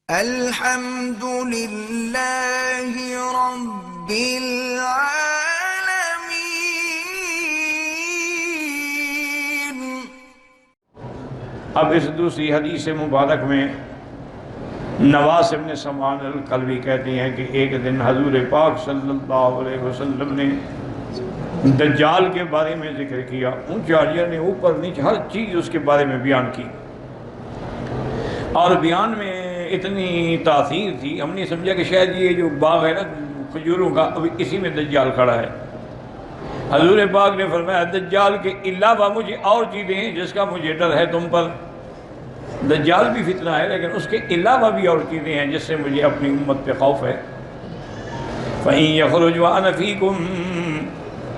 الحمد للہ رب العالمین۔ اب اس دوسری حدیث مبارک میں نواس ابن سمعان الکلبی کہتے ہیں کہ ایک دن حضور پاک صلی اللہ علیہ وسلم نے دجال کے بارے میں ذکر کیا، اونچا نے اوپر نیچے ہر چیز اس کے بارے میں بیان کی، اور بیان میں اتنی تاثیر تھی ہم نے سمجھا کہ شاید یہ جو باغ ہے نا کھجوروں کا ابھی اسی میں دجال کھڑا ہے۔ حضور پاک نے فرمایا دجال کے علاوہ مجھے اور چیزیں ہیں جس کا مجھے ڈر ہے تم پر، دجال بھی فتنہ ہے لیکن اس کے علاوہ بھی اور چیزیں ہیں جس سے مجھے اپنی امت پہ خوف ہے۔ فَإِن يَخْرُجْ وَأَنَا فِيكُمْ،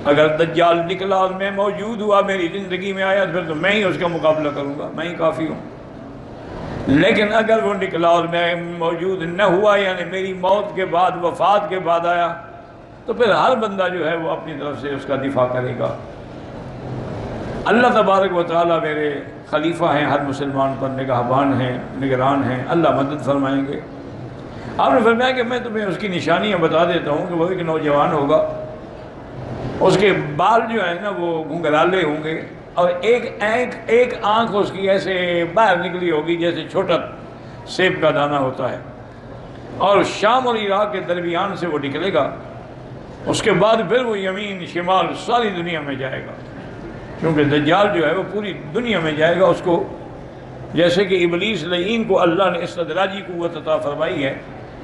اگر دجال نکلا اور میں موجود ہوا، میری زندگی میں آیا، پھر تو میں ہی اس کا مقابلہ کروں گا، میں ہی کافی ہوں۔ لیکن اگر وہ نکلا اور میں موجود نہ ہوا، یعنی میری موت کے بعد، وفات کے بعد آیا، تو پھر ہر بندہ جو ہے وہ اپنی طرف سے اس کا دفاع کرے گا۔ اللہ تبارک و تعالیٰ میرے خلیفہ ہیں، ہر مسلمان پر نگہبان ہیں، نگران ہیں، اللہ مدد فرمائیں گے۔ آپ نے فرمایا کہ میں تمہیں اس کی نشانیاں بتا دیتا ہوں کہ وہ ایک نوجوان ہوگا، اس کے بال جو ہیں نا وہ گھنگرالے ہوں گے، اور ایک آنکھ اس کی ایسے باہر نکلی ہوگی جیسے چھوٹا سیب کا دانہ ہوتا ہے، اور شام اور عراق کے درمیان سے وہ نکلے گا۔ اس کے بعد پھر وہ یمین شمال ساری دنیا میں جائے گا، کیونکہ دجال جو ہے وہ پوری دنیا میں جائے گا۔ اس کو جیسے کہ ابلیس لعین کو اللہ نے استدراجی قوت عطا فرمائی ہے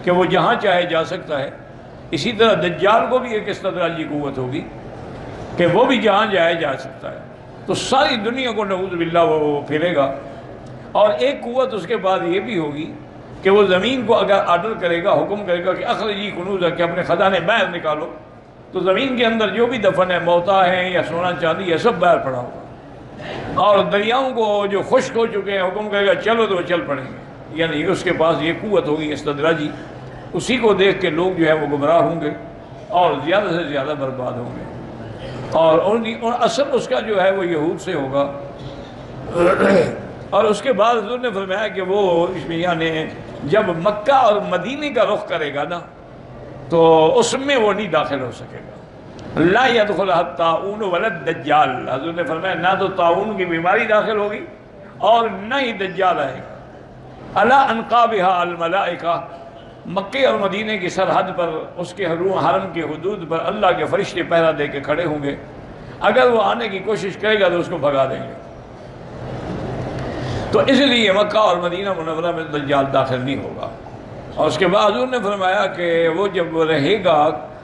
کہ وہ جہاں چاہے جا سکتا ہے، اسی طرح دجال کو بھی ایک استدراجی قوت ہوگی کہ وہ بھی جہاں جائے جا سکتا ہے، تو ساری دنیا کو نعوذ باللہ وہ پھیرے گا۔ اور ایک قوت اس کے بعد یہ بھی ہوگی کہ وہ زمین کو اگر آرڈر کرے گا، حکم کرے گا کہ اخرجی کنوزا، کہ اپنے خزانے باہر نکالو، تو زمین کے اندر جو بھی دفن ہے، موتا ہے یا سونا چاندی ہے، سب باہر پڑا ہوگا۔ اور دریاؤں کو جو خشک ہو چکے ہیں حکم کرے گا چلو، تو وہ چل پڑیں گے، یعنی اس کے پاس یہ قوت ہوگی استدراجی۔ اسی کو دیکھ کے لوگ جو ہے وہ گمراہ ہوں گے اور زیادہ سے زیادہ برباد ہوں گے، اور اصل اس کا جو ہے وہ یہود سے ہوگا۔ اور اس کے بعد حضور نے فرمایا کہ وہ یعنی جب مکہ اور مدینے کا رخ کرے گا نا، تو اس میں وہ نہیں داخل ہو سکے گا۔ لا يدخلها الطاعون ولا الدجال، حضور نے فرمایا نہ تو طاعون کی بیماری داخل ہوگی اور نہ ہی دجال آئے گا۔ علی انقابها الملائکہ، مکے اور مدینے کی سرحد پر، اس کے حرم کی حدود پر اللہ کے فرشتے پہرا دے کے کھڑے ہوں گے، اگر وہ آنے کی کوشش کرے گا تو اس کو بھگا دیں گے۔ تو اس لیے مکہ اور مدینہ منورہ میں دجال داخل نہیں ہوگا۔ اور اس کے بعد حضور نے فرمایا کہ وہ جب رہے گا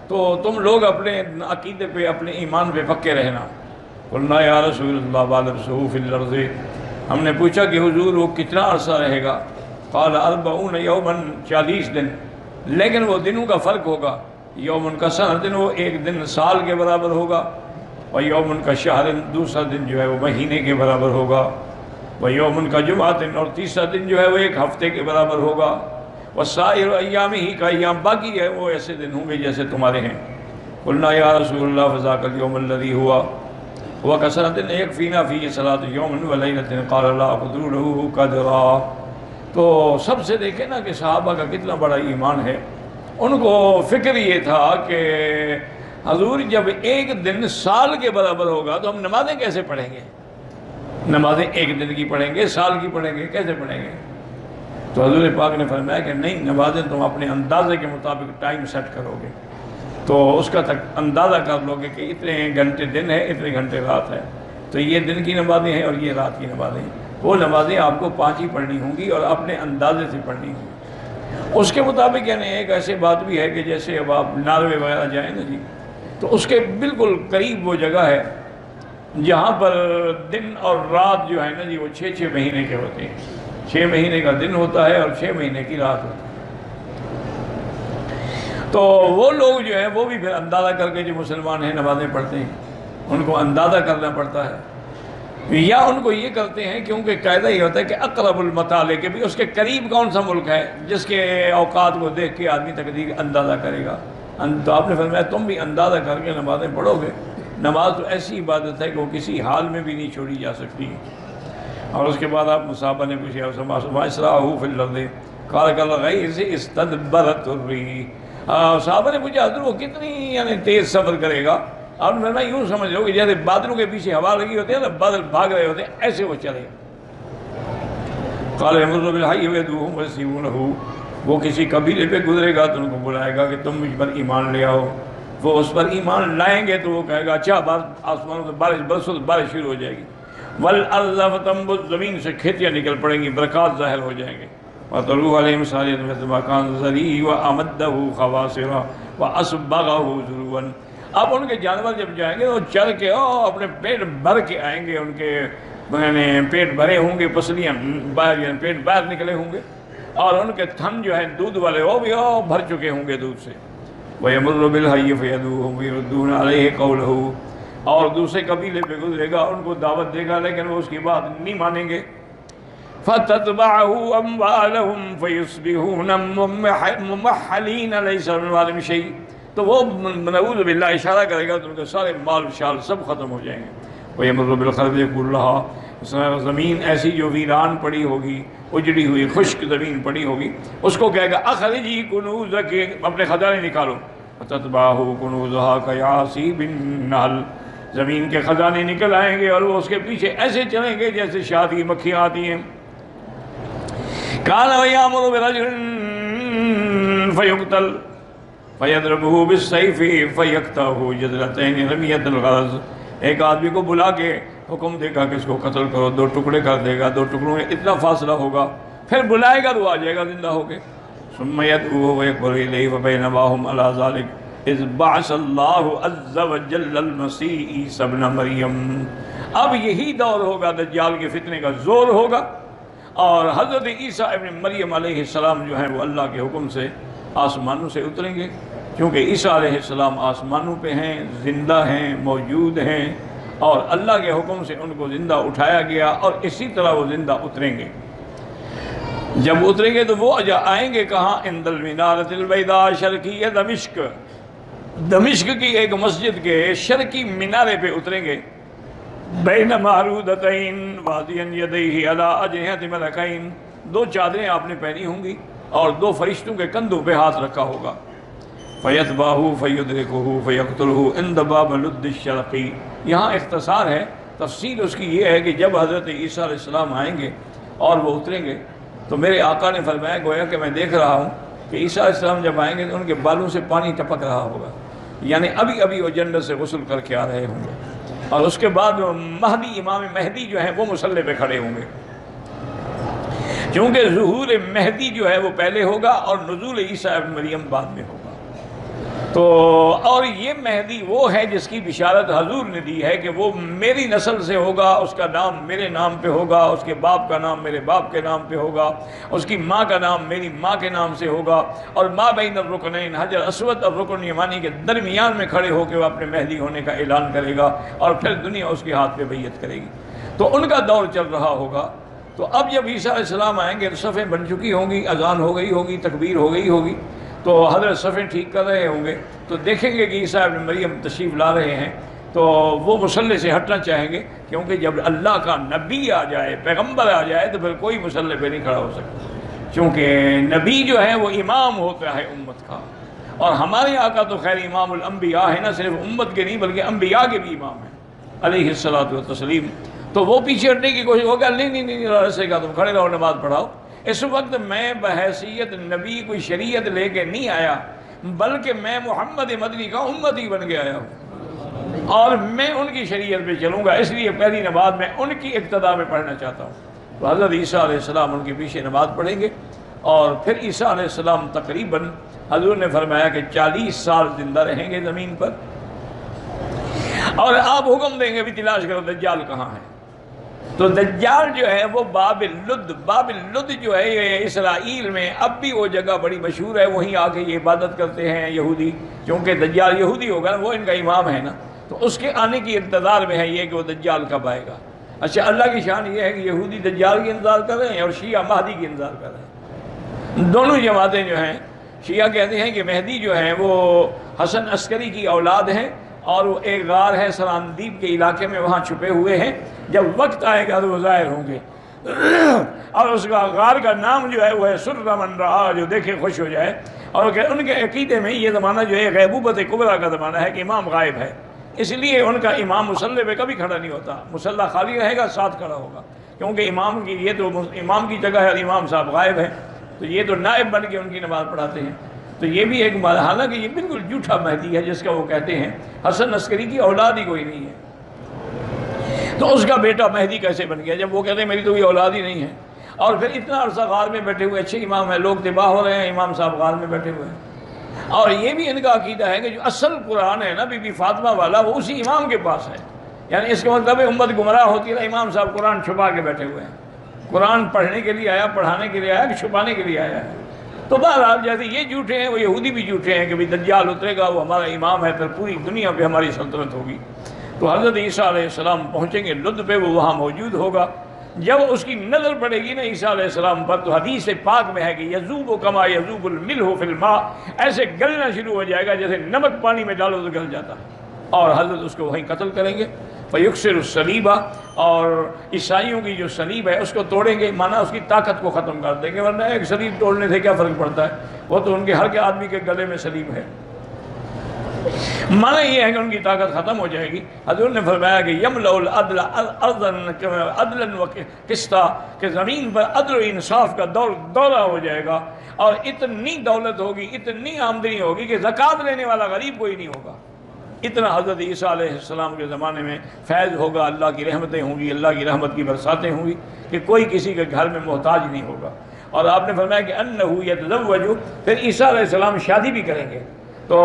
تو تم لوگ اپنے عقیدے پہ، اپنے ایمان پہ پکے رہنا۔ قلنا یا رسول اللہ وَلَبْسُهُ فِي الْأَرْضِ، ہم نے پوچھا کہ حضور وہ کتنا عرصہ رہے گا؟ قال 40 یوماً، 40 دن، لیکن وہ دنوں کا فرق ہوگا، یومن کا سنۃ، وہ ایک دن سال کے برابر ہوگا، اور یومن کا شہر، دوسرا دن جو ہے وہ مہینے کے برابر ہوگا، وہ یومن کا جمعہ، اور تیسرا دن جو ہے وہ ایک ہفتے کے برابر ہوگا، وسائر ایام ہی کا ایام، باقی ہے وہ ایسے دن ہوں گے جیسے تمہارے ہیں۔ قلنا یا رسول اللہ فذاک الیوم الذی ہوا کسنۃ یکفینا فیہ صلاۃ یوم ولیلۃ، قال لا اقدر له قدرا۔ تو سب سے دیکھیں نا کہ صحابہ کا کتنا بڑا ایمان ہے، ان کو فکر یہ تھا کہ حضور جب ایک دن سال کے برابر ہوگا تو ہم نمازیں کیسے پڑھیں گے؟ نمازیں ایک دن کی پڑھیں گے، سال کی پڑھیں گے، کیسے پڑھیں گے؟ تو حضور پاک نے فرمایا کہ نہیں، نمازیں تم اپنے اندازے کے مطابق ٹائم سیٹ کرو گے تو اس کا تک اندازہ کر لو گے کہ اتنے گھنٹے دن ہے، اتنے گھنٹے رات ہے، تو یہ دن کی نمازیں ہیں اور یہ رات کی نمازیں ہیں۔ وہ نمازیں آپ کو 5 ہی پڑھنی ہوں گی اور اپنے اندازے سے پڑھنی ہوں گی۔ اس کے مطابق یعنی ایک ایسی بات بھی ہے کہ جیسے اب آپ ناروے وغیرہ جائیں نا جی، تو اس کے بالکل قریب وہ جگہ ہے جہاں پر دن اور رات جو ہے نا جی وہ 6 مہینے کے ہوتے ہیں، 6 مہینے کا دن ہوتا ہے اور 6 مہینے کی رات ہوتی ہے۔ تو وہ لوگ جو ہیں وہ بھی پھر اندازہ کر کے جو مسلمان ہیں نمازیں پڑھتے ہیں، ان کو اندازہ کرنا پڑتا ہے، یا ان کو یہ کرتے ہیں کیونکہ قاعدہ یہ ہوتا ہے کہ اقرب المطالع، کہ بھی اس کے قریب کون سا ملک ہے جس کے اوقات کو دیکھ کے آدمی تقدیر اندازہ کرے گا۔ تو آپ نے فرمایا تم بھی اندازہ کر کے نمازیں پڑھو گے۔ نماز تو ایسی عبادت ہے کہ وہ کسی حال میں بھی نہیں چھوڑی جا سکتی۔ اور اس کے بعد آپ صحابہ نے پوچھا وَاسْرَعُهُ فِي الْأَرْضِ، قال کالغیث استدبرت الريح، صحابہ نے پوچھا حضرت وہ کتنی یعنی تیز سفر کرے گا؟ آپ نے فرمایا یوں سمجھ لو کہ جیسے بادلوں کے پیچھے ہوا لگی ہوتی ہے نا، بادل بھاگ رہے ہوتے ہیں، ایسے وہ چلے. قال یمر بالحی ویدعوہم ویسیبونہ، وہ کسی قبیلے پہ گزرے گا تو ان کو بلائے گا کہ تم مجھ پر ایمان لے آؤ. وہ اس پر ایمان لائیں گے تو وہ کہے گا اچھا آسمانوں سے بارش برسو تو بارش شروع ہو جائے گی. والارض فتنبت، زمین سے کھیتیاں نکل پڑیں گی، برکات ظاہر ہو جائیں گے. وَطَلُوهُ عَلَيْهِمْ صَالِحًا مِثْلَ مَا كَانَ ذَرِيعًا وَأَمَدَّهُ خَوَاصِرًا وَأَصْبَغَهُ ذُرُوًا. اب ان کے جانور جب جائیں گے وہ چل کے اپنے پیٹ بھر کے آئیں گے، ان کے پیٹ بھرے ہوں گے، پسلیاں باہر پیٹ باہر نکلے ہوں گے، اور ان کے تھن جو ہیں دودھ والے وہ بھی بھر چکے ہوں گے دودھ سے. وَيَمُرُّ بِالْحَيِّ فَيَدْعُوهُمْ وَيُرَدُّونَ عَلَيْهِ قَوْلَهُ، اور دوسرے قبیلے پہ گزرے گا، ان کو دعوت دے گا لیکن وہ اس کی بات نہیں مانیں گے. فَتَتْبَعُهُ أَمْوَالَهُمْ فَيُصْبِحُونَ مُمَحَّلِينَ لَيْسَ مِنْ أَمْوَالِهِمْ شَيْءٌ، تو وہ نعوذ باللہ اشارہ کرے گا تو ان کے سارے مال شال سب ختم ہو جائیں گے. وَيَمُرُّ بِالْخَرْبِ كُلَّهَا، زمین ایسی جو ویران پڑی ہوگی، اجڑی ہوئی خشک زمین پڑی ہوگی، اس کو کہے گا اخرجی کنوزک، اپنے خزانے نکالو. فتتبعہ کنوزہا کیعصیب النحل، زمین کے خزانے نکل آئیں گے اور وہ اس کے پیچھے ایسے چلیں گے جیسے شہد کی مکھیاں آتی ہیں. کان ویامر برجل فیقتل فیضربہ بالسیف فیقطعہ جزلتین رمیۃ الغرض، ایک آدمی کو بلا کے حکم دے گا کہ اس کو قتل کرو، 2 ٹکڑے کر دے گا، 2 ٹکڑوں میں اتنا فاصلہ ہوگا، پھر بلائے گا تو آ جائے گا زندہ ہو کے. ثم يدعوه ويكبر إليه وبينما هم على ذلك إذ بعث الله عز وجل المسیح عیسی ابن مریم. اب یہی دور ہوگا، دجال کے فتنے کا زور ہوگا، اور حضرت عیسیٰ ابن مریم علیہ السلام جو ہیں وہ اللہ کے حکم سے آسمانوں سے اتریں گے، کیونکہ عیسیٰ علیہ السلام آسمانوں پہ ہیں، زندہ ہیں، موجود ہیں، اور اللہ کے حکم سے ان کو زندہ اٹھایا گیا، اور اسی طرح وہ زندہ اتریں گے. جب اتریں گے تو وہ آئیں گے کہاں؟ عند المنارۃ البیضاء شرقی دمشق، دمشق کی ایک مسجد کے شرقی مینارے پہ اتریں گے. بین معروضتین واضعا یدیہ علی اجنحۃ ملکین، 2 چادریں آپ نے پہنی ہوں گی اور 2 فرشتوں کے کندھوں پہ ہاتھ رکھا ہوگا. فیتبعہ فیدرکہ فیقتلہ عند باب لد الشرقی. یہاں اختصار ہے، تفصیل اس کی یہ ہے کہ جب حضرت عیسیٰ علیہ السلام آئیں گے اور وہ اتریں گے تو میرے آقا نے فرمایا گویا کہ میں دیکھ رہا ہوں کہ عیسیٰ علیہ السلام جب آئیں گے تو ان کے بالوں سے پانی ٹپک رہا ہوگا، یعنی ابھی ابھی وہ جنت سے غسل کر کے آ رہے ہوں گے. اور اس کے بعد مہدی، امام مہدی جو ہیں وہ مصلی پہ کھڑے ہوں گے، کیونکہ ظہور مہدی جو ہے وہ پہلے ہوگا اور نزول عیسیٰ ابن مریم بعد میں ہوگا. تو اور یہ مہدی وہ ہے جس کی بشارت حضور نے دی ہے کہ وہ میری نسل سے ہوگا، اس کا نام میرے نام پہ ہوگا، اس کے باپ کا نام میرے باپ کے نام پہ ہوگا، اس کی ماں کا نام میری ماں کے نام سے ہوگا، اور ما بین الرکنین حجر اسود اور رکن یمانی کے درمیان میں کھڑے ہو کے وہ اپنے مہدی ہونے کا اعلان کرے گا، اور پھر دنیا اس کے ہاتھ پہ بیعت کرے گی. تو ان کا دور چل رہا ہوگا. تو اب جب عیسیٰ علیہ السلام آئیں گے تو صفیں بن چکی ہوں گی، اذان ہو گئی ہوگی، تکبیر ہو گئی ہوگی، تو حضرت صفیں ٹھیک کر رہے ہوں گے تو دیکھیں گے کہ عیسیٰ ابن مریم تشریف لا رہے ہیں، تو وہ مصلی سے ہٹنا چاہیں گے، کیونکہ جب اللہ کا نبی آ جائے، پیغمبر آ جائے تو پھر کوئی مصلی پہ نہیں کھڑا ہو سکتا، کیونکہ نبی جو ہے وہ امام ہوتا ہے امت کا. اور ہمارے آقا تو خیر امام الانبیاء ہے، نہ صرف امت کے نہیں بلکہ انبیاء کے بھی امام ہیں علیہ الصلاۃ والتسلیم. تو وہ پیچھے ہٹنے کی کوشش ہوگا، نہیں رسے گا تم کھڑے رہو، نماز پڑھاؤ. اس وقت میں بحیثیت نبی کوئی شریعت لے کے نہیں آیا، بلکہ میں محمد مدنی کا امتی بن کے آیا ہوں، اور میں ان کی شریعت پہ چلوں گا، اس لیے پہلی نماز میں ان کی اقتداء میں پڑھنا چاہتا ہوں. تو حضرت عیسیٰ علیہ السلام ان کے پیچھے نماز پڑھیں گے، اور پھر عیسیٰ علیہ السلام تقریباً حضور نے فرمایا کہ 40 سال زندہ رہیں گے زمین پر، اور آپ حکم دیں گے بھی تلاش کرو دجال کہاں ہے. تو دجال جو ہے وہ باب اللد جو ہے یہ اسرائیل میں اب بھی وہ جگہ بڑی مشہور ہے، وہیں آ کے یہ عبادت کرتے ہیں یہودی، کیونکہ دجال یہودی ہوگا وہ ان کا امام ہے نا، تو اس کے آنے کی انتظار میں ہے یہ کہ وہ دجال کب آئے گا. اچھا، اللہ کی شان یہ ہے کہ یہودی دجال کی انتظار کر رہے ہیں اور شیعہ مہدی کی انتظار کر رہے ہیں. دونوں جماعتیں جو ہیں، شیعہ کہتے ہیں کہ مہدی جو ہیں وہ حسن عسکری کی اولاد ہیں، اور وہ ایک غار ہے سراندیب کے علاقے میں، وہاں چھپے ہوئے ہیں، جب وقت آئے گا تو وہ ظاہر ہوں گے. اور اس کا غار کا نام جو ہے وہ ہے سر من رہا، جو دیکھے خوش ہو جائے۔ اور ان کے عقیدے میں یہ زمانہ جو ہے غیبوبت کبریٰ کا زمانہ ہے کہ امام غائب ہے، اس لیے ان کا امام مصلی پہ کبھی کھڑا نہیں ہوتا، مصلی خالی رہے گا، ساتھ کھڑا ہوگا، کیونکہ امام کی یہ تو امام کی جگہ ہے اور امام صاحب غائب ہے، تو یہ تو نائب بن کے ان کی نماز پڑھاتے ہیں۔ تو یہ بھی ایک حالانکہ یہ بالکل جھوٹا مہدی ہے جس کا وہ کہتے ہیں حسن عسکری کی اولاد ہی کوئی نہیں ہے، تو اس کا بیٹا مہدی کیسے بن گیا جب وہ کہتے ہیں میری تو کوئی اولاد ہی نہیں ہے؟ اور پھر اتنا عرصہ غار میں بیٹھے ہوئے اچھے امام ہیں، لوگ تباہ ہو رہے ہیں، امام صاحب غار میں بیٹھے ہوئے ہیں۔ اور یہ بھی ان کا عقیدہ ہے کہ جو اصل قرآن ہے نا بی بی فاطمہ والا، وہ اسی امام کے پاس ہے، یعنی اس کا مطلب ہے امت گمراہ ہوتی ہے، امام صاحب قرآن چھپا کے بیٹھے ہوئے ہیں، قرآن پڑھنے کے لیے آیا، پڑھانے کے لیے آیا کہ چھپانے کے لیے آیا ہے؟ تو بہرحال جیسے یہ جھوٹے ہیں، وہ یہودی بھی جھوٹے ہیں کہ بھی دجال اترے گا، وہ ہمارا امام ہے، پھر پوری دنیا پہ ہماری سلطنت ہوگی۔ تو حضرت عیسیٰ علیہ السلام پہنچیں گے لد پہ، وہ وہاں موجود ہوگا، جب اس کی نظر پڑے گی نا عیسیٰ علیہ السلام پر، تو حدیث پاک میں ہے کہ یذوب کما یذوب الملح فی الماء، ایسے گلنا شروع ہو جائے گا جیسے نمک پانی میں ڈالو تو گل جاتا ہے، اور حضرت اس کو وہیں قتل کریں گے۔ فیکسر الصلیبہ، اور عیسائیوں کی جو صلیب ہے اس کو توڑیں گے، مانا اس کی طاقت کو ختم کر دیں گے، ورنہ ایک صلیب توڑنے سے کیا فرق پڑتا ہے، وہ تو ان کے ہر کے آدمی کے گلے میں صلیب ہے، مانا یہ ہے کہ ان کی طاقت ختم ہو جائے گی۔ حضور نے فرمایا کہ یملأ العدل عدلا و قسطا، کہ زمین پر عدل و انصاف کا دورہ ہو جائے گا، اور اتنی دولت ہوگی، اتنی آمدنی ہوگی کہ زکوٰۃ لینے والا غریب کوئی نہیں ہوگا۔ اتنا حضرت عیسیٰ علیہ السلام کے زمانے میں فیض ہوگا، اللہ کی رحمتیں ہوں گی، اللہ کی رحمت کی برساتیں ہوں گی کہ کوئی کسی کے گھر میں محتاج نہیں ہوگا۔ اور آپ نے فرمایا کہ انہ یتزوج، پھر عیسیٰ علیہ السلام شادی بھی کریں گے، تو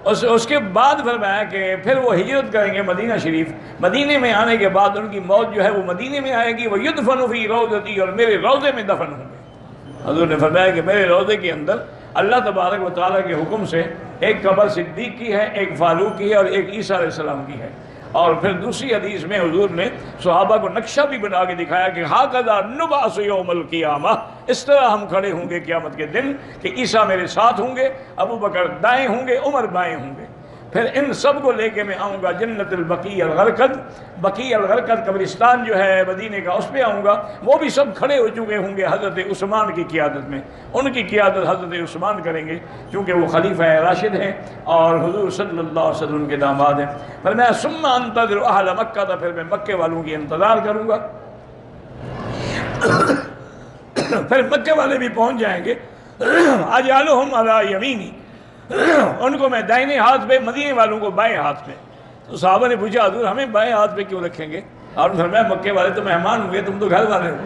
اس کے بعد فرمایا کہ پھر وہ ہجرت کریں گے مدینہ شریف، مدینے میں آنے کے بعد ان کی موت جو ہے وہ مدینے میں آئے گی، وہ یدفن فی روضتی، اور میرے روضے میں دفن ہوں گے۔ حضور نے فرمایا کہ میرے روضے کے اندر اللہ تبارک و تعالیٰ کے حکم سے ایک قبر صدیق کی ہے، ایک فاروق کی ہے، اور ایک عیسیٰ علیہ السلام کی ہے۔ اور پھر دوسری حدیث میں حضور نے صحابہ کو نقشہ بھی بنا کے دکھایا کہ ھاکذا نبعث یوم القیامہ، اس طرح ہم کھڑے ہوں گے قیامت کے دن کہ عیسیٰ میرے ساتھ ہوں گے، ابو بکر دائیں ہوں گے، عمر بائیں ہوں گے، پھر ان سب کو لے کے میں آؤں گا جنت البقیع الغرقد، بقیع الغرقد قبرستان جو ہے مدینے کا، اس پہ آؤں گا، وہ بھی سب کھڑے ہو چکے ہوں گے حضرت عثمان کی قیادت میں، ان کی قیادت حضرت عثمان کریں گے چونکہ وہ خلیفہ راشد ہیں اور حضور صلی اللہ علیہ وسلم کے داماد ہیں۔ فرمایا ثم انتظر اہل مکہ، تو پھر میں مکے والوں کی انتظار کروں گا، پھر مکے والے بھی پہنچ جائیں گے، اجعلہم علی یمینی، ان کو میں دائنے ہاتھ پہ، مدینے والوں کو بائیں ہاتھ پہ۔ تو صحابہ نے پوچھا حضور ہمیں بائیں ہاتھ پہ کیوں رکھیں گے؟ اور فرمایا مکے والے تو مہمان ہوں گے، تم تو گھر والے ہو،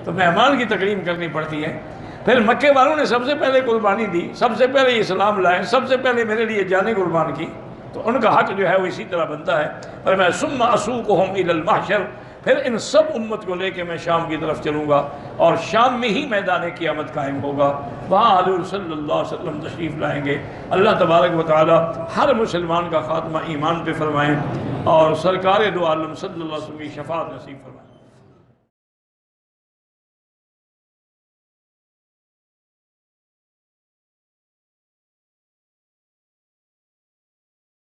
تو مہمان کی تکریم کرنی پڑتی ہے۔ پھر مکے والوں نے سب سے پہلے قربانی دی، سب سے پہلے اسلام لائے، سب سے پہلے میرے لیے جانیں قربان کی، تو ان کا حق جو ہے وہ اسی طرح بنتا ہے۔ اور میں ثم اسوقہم الی المحشر، پھر ان سب امت کو لے کے میں شام کی طرف چلوں گا، اور شام میں ہی میدان قیامت قائم ہوگا، وہاں حضور صلی اللہ علیہ وسلم تشریف لائیں گے۔ اللہ تبارک و تعالی ہر مسلمان کا خاتمہ ایمان پہ فرمائیں، اور سرکار دو عالم صلی اللہ علیہ وسلم کی شفاعت نصیب فرمائیں۔